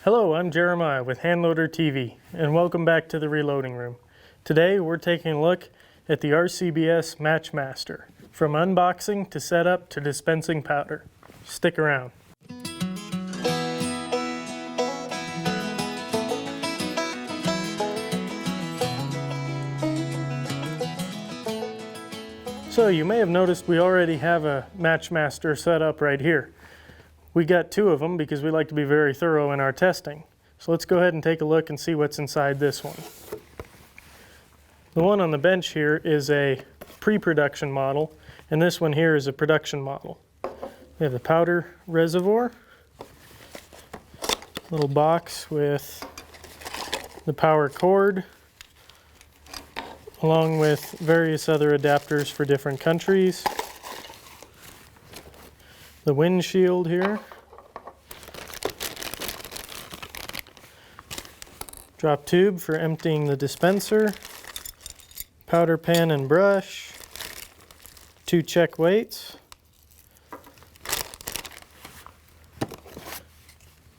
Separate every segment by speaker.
Speaker 1: Hello, I'm Jeremiah with Handloader TV, and welcome back to the reloading room. Today we're taking a look at the RCBS MatchMaster, from unboxing to setup to dispensing powder. Stick around. So you may have noticed we already have a MatchMaster set up right here. We got two of them because we like to be very thorough in our testing. So let's go ahead and take a look and see what's inside this one. The one on the bench here is a pre-production model, and this one here is a production model. We have the powder reservoir, little box with the power cord, along with various other adapters for different countries. The windshield here, drop tube for emptying the dispenser, powder pan and brush, two check weights,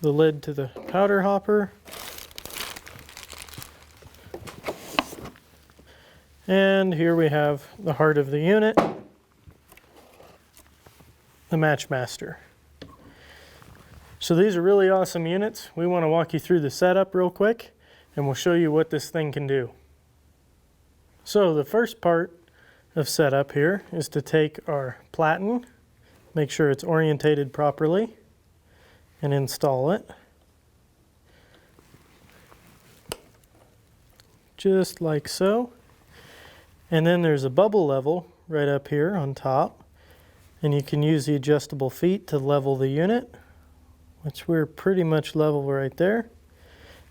Speaker 1: the lid to the powder hopper, and here we have the heart of the unit, the MatchMaster. So these are really awesome units. We want to walk you through the setup real quick, and we'll show you what this thing can do. So the first part of setup here is to take our platen, make sure it's orientated properly, and install it. Just like so. And then there's a bubble level right up here on top. And you can use the adjustable feet to level the unit, which we're pretty much level right there.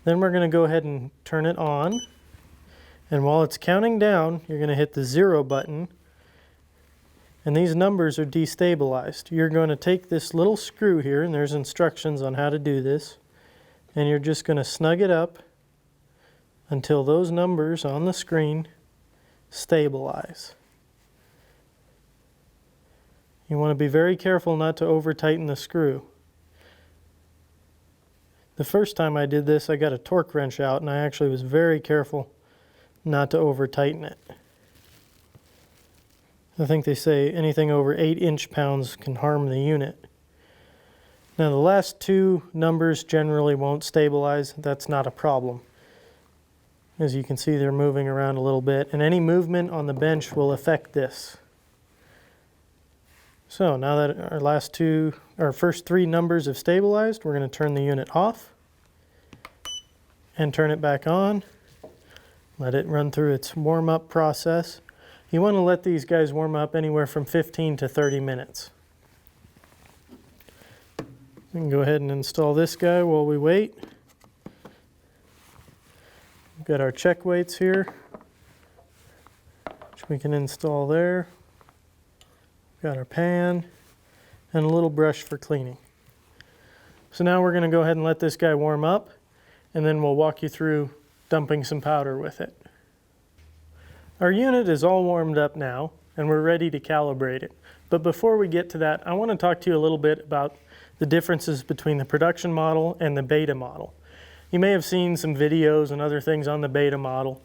Speaker 1: Then we're going to go ahead and turn it on. And while it's counting down, you're going to hit the 0 button. And these numbers are destabilized. You're going to take this little screw here, and there's instructions on how to do this. And you're just going to snug it up until those numbers on the screen stabilize. You want to be very careful not to over tighten the screw. The first time I did this, I got a torque wrench out, and I actually was very careful not to over tighten it. I think they say anything over 8 inch-pounds can harm the unit. Now the last two numbers generally won't stabilize. That's not a problem. As you can see, they're moving around a little bit, and any movement on the bench will affect this. So now that our first three numbers have stabilized, we're going to turn the unit off and turn it back on. Let it run through its warm-up process. You want to let these guys warm up anywhere from 15 to 30 minutes. We can go ahead and install this guy while we wait. We've got our check weights here, which we can install there. Got our pan and a little brush for cleaning. So now we're going to go ahead and let this guy warm up, and then we'll walk you through dumping some powder with it. Our unit is all warmed up now, and we're ready to calibrate it. But before we get to that, I want to talk to you a little bit about the differences between the production model and the beta model. You may have seen some videos and other things on the beta model,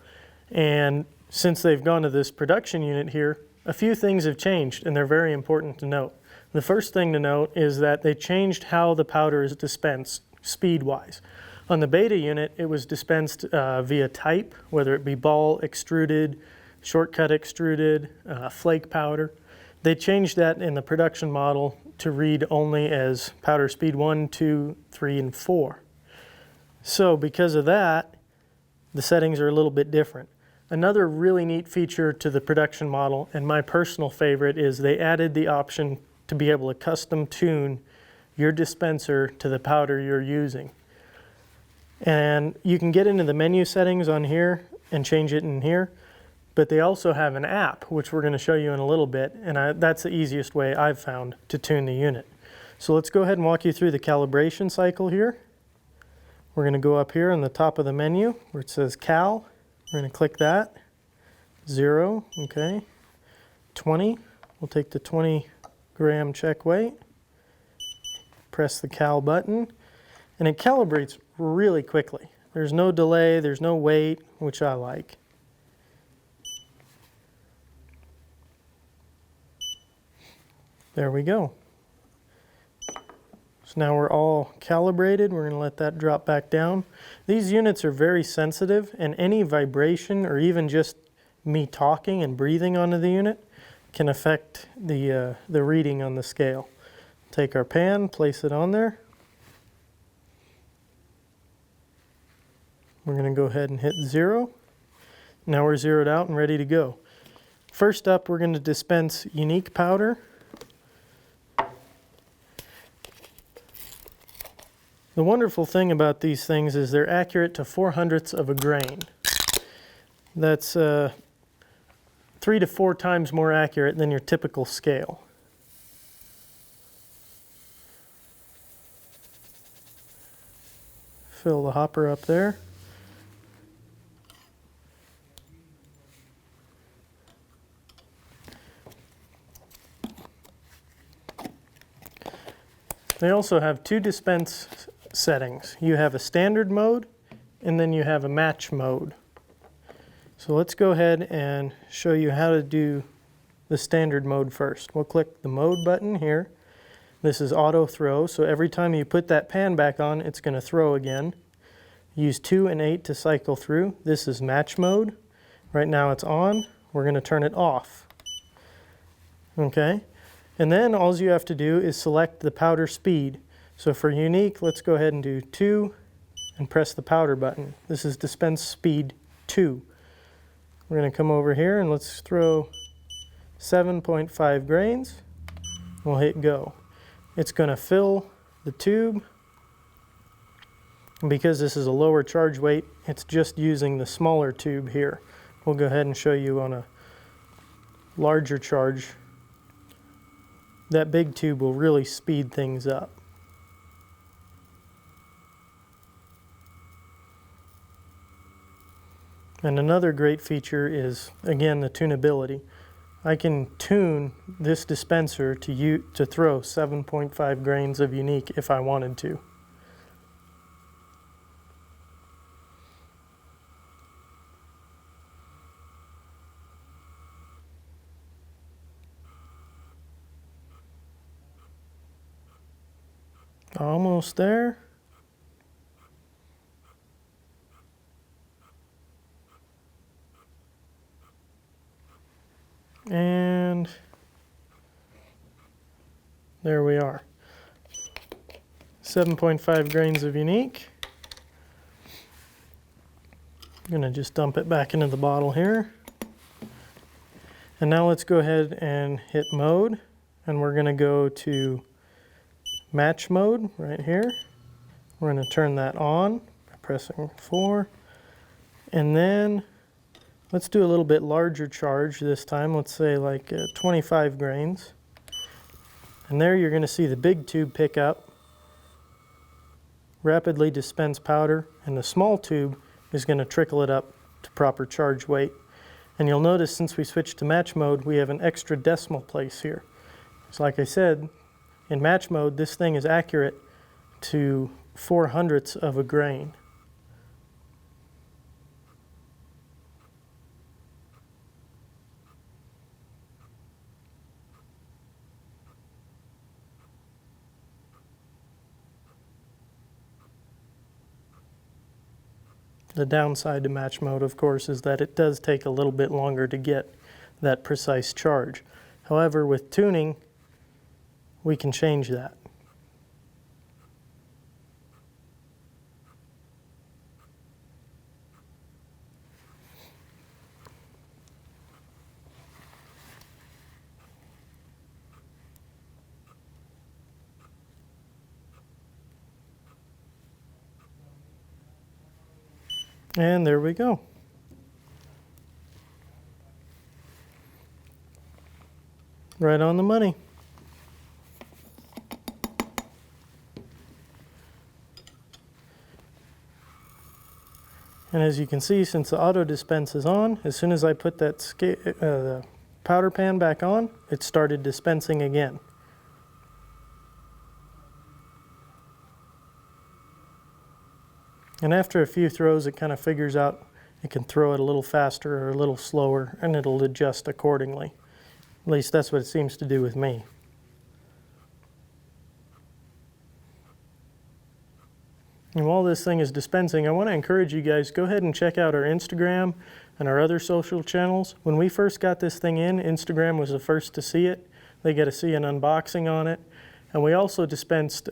Speaker 1: and since they've gone to this production unit here, a few things have changed, and they're very important to note. The first thing to note is that they changed how the powder is dispensed speed-wise. On the beta unit, it was dispensed via type, whether it be ball extruded, shortcut extruded, flake powder. They changed that in the production model to read only as powder speed 1, 2, 3, and 4. So because of that, the settings are a little bit different. Another really neat feature to the production model, and my personal favorite, is they added the option to be able to custom tune your dispenser to the powder you're using. And you can get into the menu settings on here and change it in here, but they also have an app, which we're going to show you in a little bit, and that's the easiest way I've found to tune the unit. So let's go ahead and walk you through the calibration cycle here. We're going to go up here on the top of the menu where it says Cal. We're going to click that. 0, okay. 20, we'll take the 20 gram check weight. Press the Cal button, and it calibrates really quickly. There's no delay, there's no wait, which I like. There we go. So now we're all calibrated. We're going to let that drop back down. These units are very sensitive, and any vibration or even just me talking and breathing onto the unit can affect the reading on the scale. Take our pan, place it on there. We're going to go ahead and hit 0. Now we're zeroed out and ready to go. First up, we're going to dispense unique powder. The wonderful thing about these things is they're accurate to 0.04 of a grain. That's 3 to 4 times more accurate than your typical scale. Fill the hopper up there. They also have 2 dispense settings. You have a standard mode, and then you have a match mode. So let's go ahead and show you how to do the standard mode first. We'll click the mode button here. This is auto throw, so every time you put that pan back on, it's going to throw again. Use 2 and 8 to cycle through. This is match mode. Right now it's on. We're going to turn it off. Okay? And then all you have to do is select the powder speed. So for unique, let's go ahead and do 2 and press the powder button. This is dispense speed 2. We're going to come over here and let's throw 7.5 grains. We'll hit go. It's going to fill the tube. And because this is a lower charge weight, it's just using the smaller tube here. We'll go ahead and show you on a larger charge. That big tube will really speed things up. And another great feature is, again, the tunability. I can tune this dispenser to throw 7.5 grains of unique if I wanted to. Almost there. And there we are. 7.5 grains of unique. I'm going to just dump it back into the bottle here. And now let's go ahead and hit mode. And we're going to go to match mode right here. We're going to turn that on by pressing 4. And then let's do a little bit larger charge this time. Let's say like 25 grains. And there you're going to see the big tube pick up, rapidly dispense powder, and the small tube is going to trickle it up to proper charge weight. And you'll notice since we switched to match mode, we have an extra decimal place here. So like I said, in match mode, this thing is accurate to 0.04 of a grain. The downside to match mode, of course, is that it does take a little bit longer to get that precise charge. However, with tuning, we can change that. And there we go. Right on the money. And as you can see, since the auto dispense is on, as soon as I put that powder pan back on, it started dispensing again. And after a few throws, it kind of figures out it can throw it a little faster or a little slower, and it'll adjust accordingly. At least that's what it seems to do with me. And while this thing is dispensing, I want to encourage you guys, go ahead and check out our Instagram and our other social channels. When we first got this thing in, Instagram was the first to see it. They get to see an unboxing on it. And we also dispensed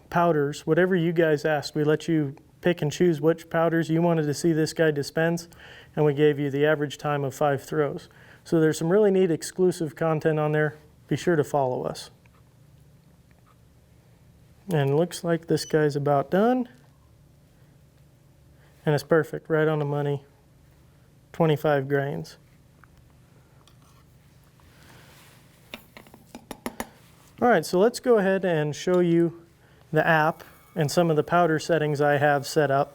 Speaker 1: powders. Whatever you guys asked, we let you pick and choose which powders you wanted to see this guy dispense, and we gave you the average time of 5 throws. So there's some really neat exclusive content on there. Be sure to follow us. And it looks like this guy's about done. And it's perfect, right on the money, 25 grains. All right, so let's go ahead and show you the app and some of the powder settings I have set up.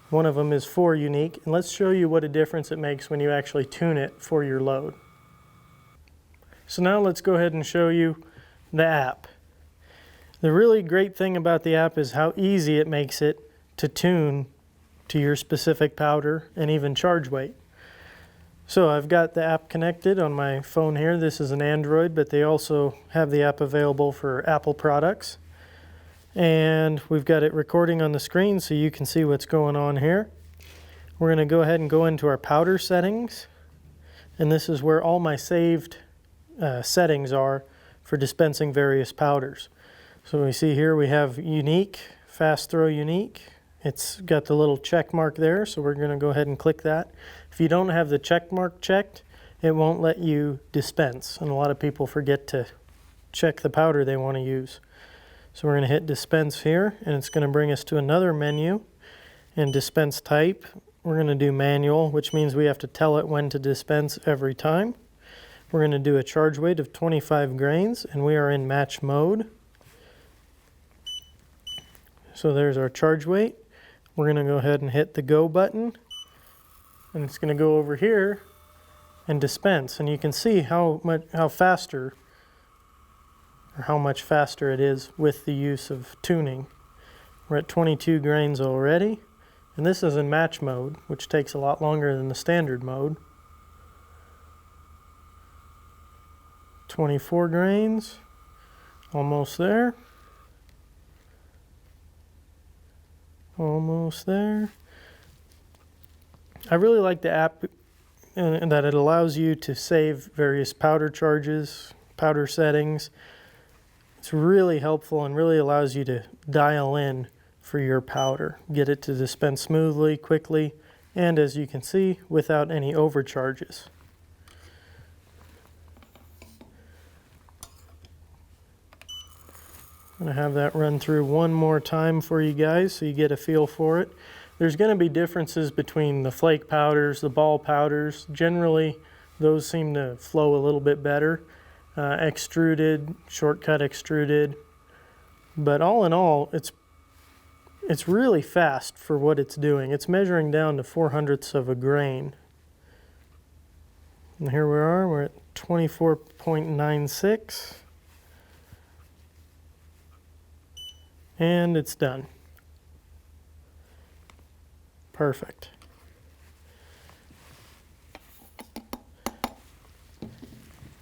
Speaker 1: One of them is for unique, and let's show you what a difference it makes when you actually tune it for your load. So now let's go ahead and show you the app. The really great thing about the app is how easy it makes it to tune to your specific powder and even charge weight. So I've got the app connected on my phone here. This is an Android, but they also have the app available for Apple products. And we've got it recording on the screen so you can see what's going on here. We're going to go ahead and go into our powder settings. And this is where all my saved settings are for dispensing various powders. So we see here we have unique, fast throw unique. It's got the little check mark there, so we're going to go ahead and click that. If you don't have the check mark checked, it won't let you dispense. And a lot of people forget to check the powder they want to use. So we're going to hit dispense here, and it's going to bring us to another menu. And dispense type, we're going to do manual, which means we have to tell it when to dispense every time. We're going to do a charge weight of 25 grains, and we are in match mode. So there's our charge weight. We're going to go ahead and hit the go button, and it's going to go over here and dispense. And you can see how much faster it is with the use of tuning. We're at 22 grains already, and this is in match mode, which takes a lot longer than the standard mode. 24 grains, almost there. Almost there. I really like the app in that it allows you to save various powder charges, powder settings. It's really helpful and really allows you to dial in for your powder. Get it to dispense smoothly, quickly, and as you can see, without any overcharges. I'm going to have that run through one more time for you guys so you get a feel for it. There's going to be differences between the flake powders, the ball powders. Generally, those seem to flow a little bit better. Extruded, shortcut extruded. But all in all, it's really fast for what it's doing. It's measuring down to 0.04 of a grain. And here we are, we're at 24.96. And it's done. Perfect.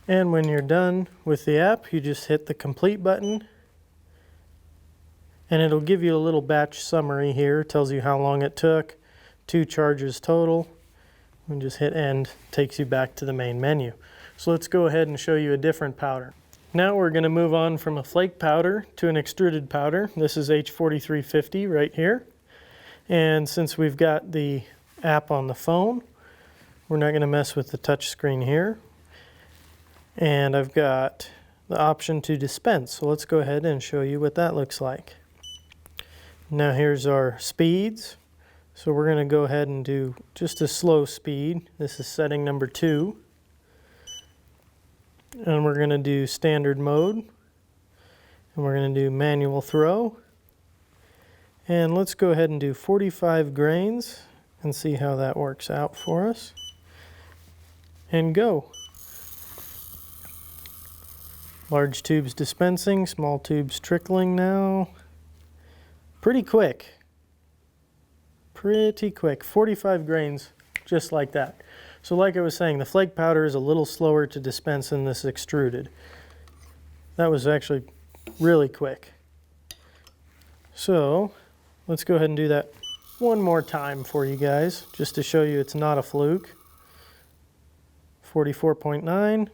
Speaker 1: And when you're done with the app, you just hit the complete button, and it'll give you a little batch summary here. It tells you how long it took, 2 charges total. And just hit end, takes you back to the main menu. So let's go ahead and show you a different powder. Now we're going to move on from a flake powder to an extruded powder. This is H4350 right here. And since we've got the app on the phone, we're not going to mess with the touch screen here. And I've got the option to dispense. So let's go ahead and show you what that looks like. Now here's our speeds. So we're going to go ahead and do just a slow speed. This is setting number 2. And we're going to do standard mode, and we're going to do manual throw, and let's go ahead and do 45 grains and see how that works out for us, and go. Large tubes dispensing, small tubes trickling now. Pretty quick pretty quick. 45 grains, just like that. So like I was saying, the flake powder is a little slower to dispense than this extruded. That was actually really quick. So let's go ahead and do that one more time for you guys, just to show you it's not a fluke. 44.9,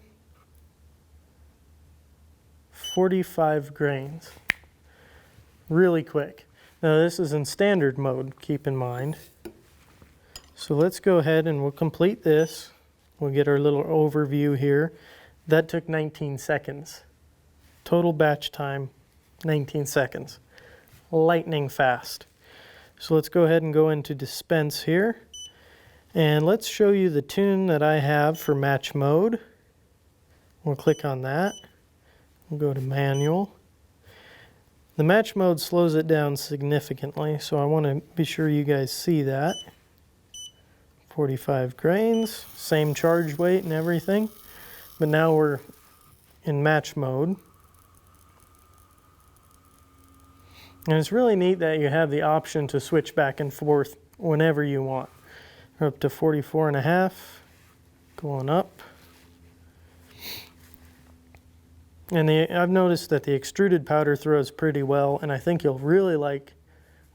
Speaker 1: 45 grains. Really quick. Now this is in standard mode, keep in mind. So let's go ahead and we'll complete this. We'll get our little overview here. That took 19 seconds. Total batch time, 19 seconds. Lightning fast. So let's go ahead and go into dispense here. And let's show you the tune that I have for match mode. We'll click on that. We'll go to manual. The match mode slows it down significantly, so I want to be sure you guys see that. 45 grains, same charge weight and everything, but now we're in match mode. And it's really neat that you have the option to switch back and forth whenever you want. We're up to 44.5, going up. And I've noticed that the extruded powder throws pretty well, and I think you'll really like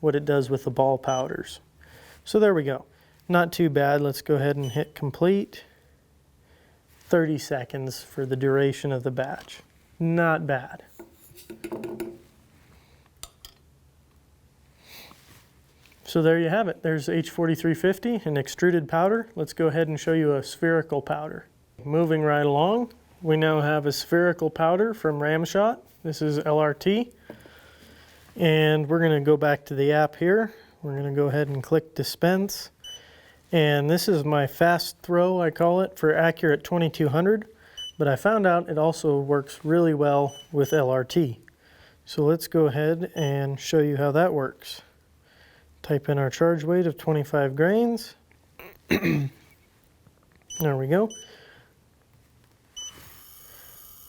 Speaker 1: what it does with the ball powders. So there we go. Not too bad. Let's go ahead and hit complete. 30 seconds for the duration of the batch. Not bad. So there you have it. There's H4350, an extruded powder. Let's go ahead and show you a spherical powder. Moving right along, we now have a spherical powder from Ramshot. This is LRT. And we're going to go back to the app here. We're going to go ahead and click dispense. And this is my fast throw, I call it, for accurate 2200. But I found out it also works really well with LRT. So let's go ahead and show you how that works. Type in our charge weight of 25 grains. There we go.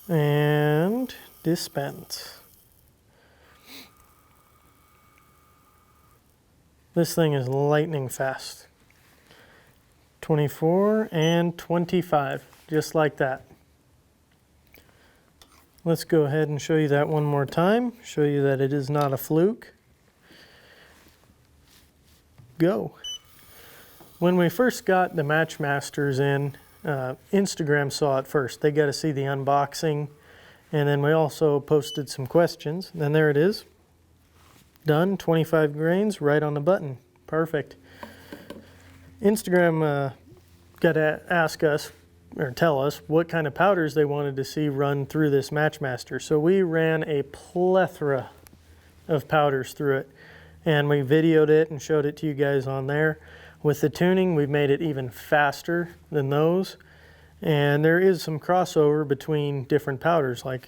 Speaker 1: And dispense. This thing is lightning fast. 24 and 25, just like that. Let's go ahead and show you that one more time. Show you that it is not a fluke. Go. When we first got the MatchMasters in, Instagram saw it first. They got to see the unboxing, and then we also posted some questions. And then there it is. Done, 25 grains, right on the button. Perfect. Instagram got to ask us, or tell us, what kind of powders they wanted to see run through this MatchMaster. So we ran a plethora of powders through it, and we videoed it and showed it to you guys on there. With the tuning, we've made it even faster than those. And there is some crossover between different powders, like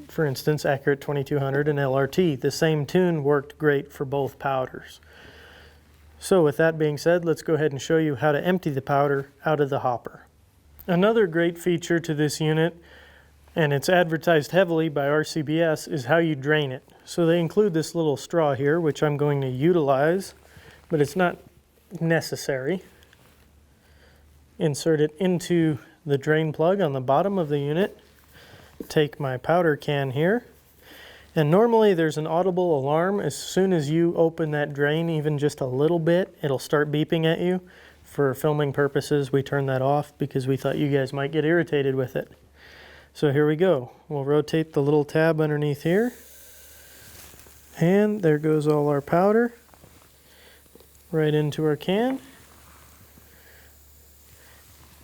Speaker 1: for instance, Accurate 2200 and LRT. The same tune worked great for both powders. So with that being said, let's go ahead and show you how to empty the powder out of the hopper. Another great feature to this unit, and it's advertised heavily by RCBS, is how you drain it. So they include this little straw here, which I'm going to utilize, but it's not necessary. Insert it into the drain plug on the bottom of the unit. Take my powder can here. And normally there's an audible alarm. As soon as you open that drain even just a little bit, it'll start beeping at you. For filming purposes, we turned that off because we thought you guys might get irritated with it. So here we go. We'll rotate the little tab underneath here. And there goes all our powder right into our can.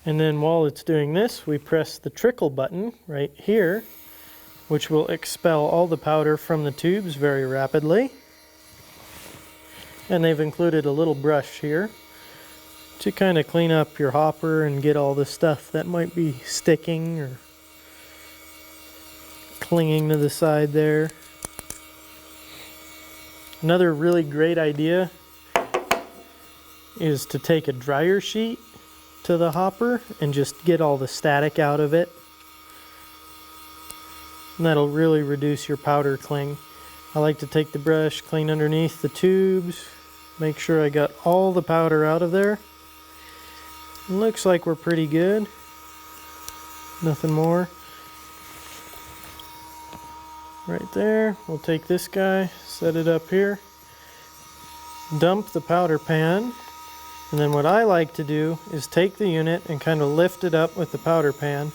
Speaker 1: And then while it's doing this, we press the trickle button right here, which will expel all the powder from the tubes very rapidly. And they've included a little brush here to kind of clean up your hopper and get all the stuff that might be sticking or clinging to the side there. Another really great idea is to take a dryer sheet to the hopper and just get all the static out of it. And that'll really reduce your powder cling. I like to take the brush, clean underneath the tubes, Make sure I got all the powder out of there. Looks like we're pretty good. Nothing more. Right there. We'll take this guy, set it up here, dump the powder pan, and then what I like to do is take the unit and kind of lift it up with the powder pan,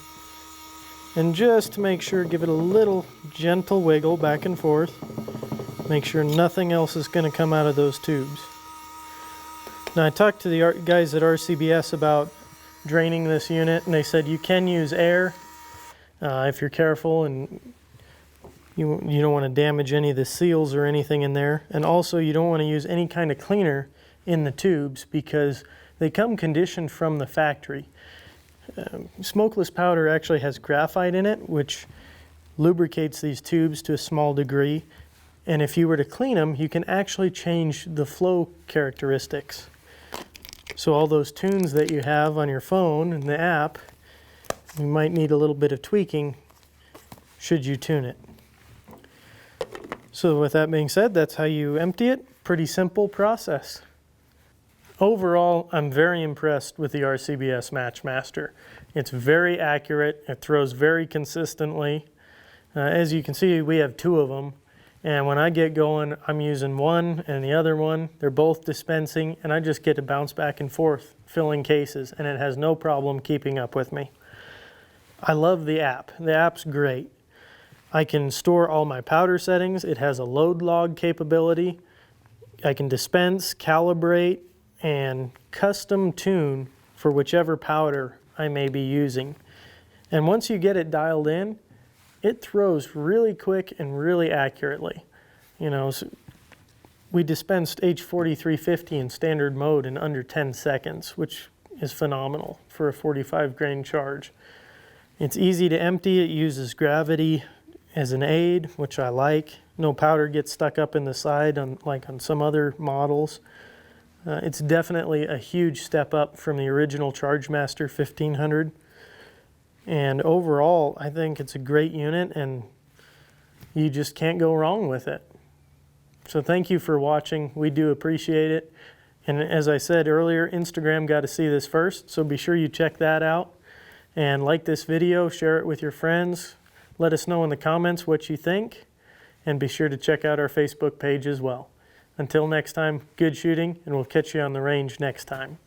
Speaker 1: and just to make sure, give it a little gentle wiggle back and forth. Make sure nothing else is going to come out of those tubes. Now I talked to the guys at RCBS about draining this unit, and they said you can use air if you're careful and you don't want to damage any of the seals or anything in there. And also you don't want to use any kind of cleaner in the tubes because they come conditioned from the factory. Smokeless powder actually has graphite in it, which lubricates these tubes to a small degree. And if you were to clean them, you can actually change the flow characteristics. So all those tunes that you have on your phone and the app, you might need a little bit of tweaking should you tune it. So with that being said, that's how you empty it. Pretty simple process. Overall, I'm very impressed with the RCBS MatchMaster. It's very accurate. It throws very consistently. As you can see, we have two of them. And when I get going, I'm using one and the other one. They're both dispensing, and I just get to bounce back and forth, filling cases, and it has no problem keeping up with me. I love the app. The app's great. I can store all my powder settings. It has a load log capability. I can dispense, calibrate, and custom tune for whichever powder I may be using. And once you get it dialed in, it throws really quick and really accurately. You know, so we dispensed H4350 in standard mode in under 10 seconds, which is phenomenal for a 45 grain charge. It's easy to empty. It uses gravity as an aid, which I like. No powder gets stuck up in the side like on some other models. It's definitely a huge step up from the original ChargeMaster 1500. And overall, I think it's a great unit and you just can't go wrong with it. So thank you for watching. We do appreciate it. And as I said earlier, Instagram got to see this first, so be sure you check that out. And like this video, share it with your friends. Let us know in the comments what you think. And be sure to check out our Facebook page as well. Until next time, good shooting, and we'll catch you on the range next time.